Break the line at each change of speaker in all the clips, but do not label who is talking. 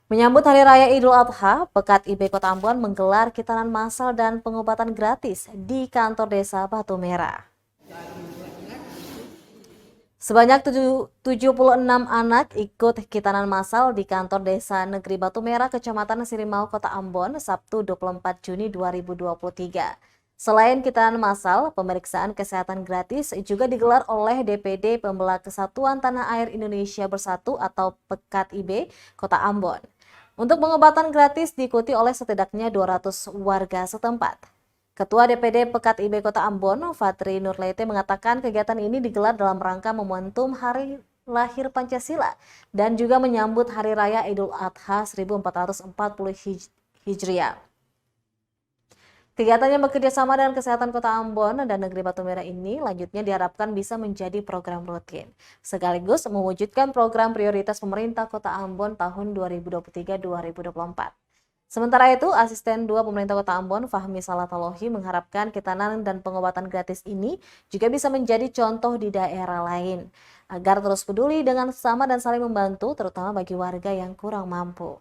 Menyambut Hari Raya Idul Adha, Pekat IB Kota Ambon menggelar khitanan massal dan pengobatan gratis di kantor desa Batu Merah. Sebanyak 76 anak ikut khitanan massal di kantor desa Negeri Batu Merah, Kecamatan Sirimau, Kota Ambon, Sabtu 24 Juni 2023. Selain khitanan massal, pemeriksaan kesehatan gratis juga digelar oleh DPD Pembela Kesatuan Tanah Air Indonesia Bersatu atau Pekat IB Kota Ambon. Untuk pengobatan gratis diikuti oleh setidaknya 200 warga setempat. Ketua DPD Pekat IB Kota Ambon, Fatri Nurleite, mengatakan kegiatan ini digelar dalam rangka momentum Hari Lahir Pancasila dan juga menyambut Hari Raya Idul Adha 1440 Hijriah. Kegiatannya bekerja sama dengan Kesehatan Kota Ambon dan Negeri Batu Merah ini lanjutnya diharapkan bisa menjadi program rutin, sekaligus mewujudkan program prioritas pemerintah Kota Ambon tahun 2023-2024. Sementara itu, Asisten 2 Pemerintah Kota Ambon, Fahmi Salatalohi, mengharapkan khitanan dan pengobatan gratis ini juga bisa menjadi contoh di daerah lain, agar terus peduli dengan sesama dan saling membantu, terutama bagi warga yang kurang mampu.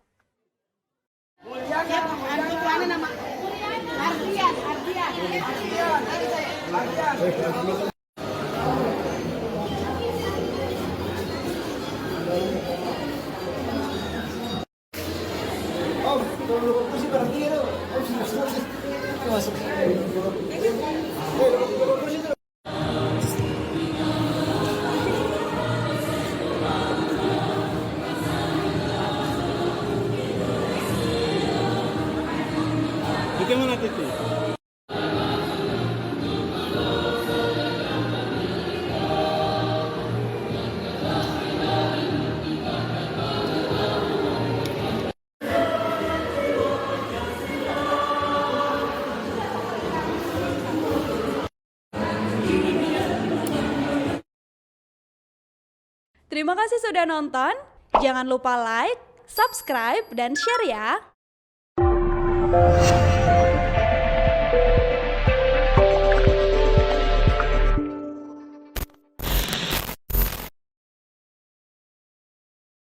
Bagaimana itu?
Terima kasih sudah nonton. Jangan lupa like, subscribe, dan share ya.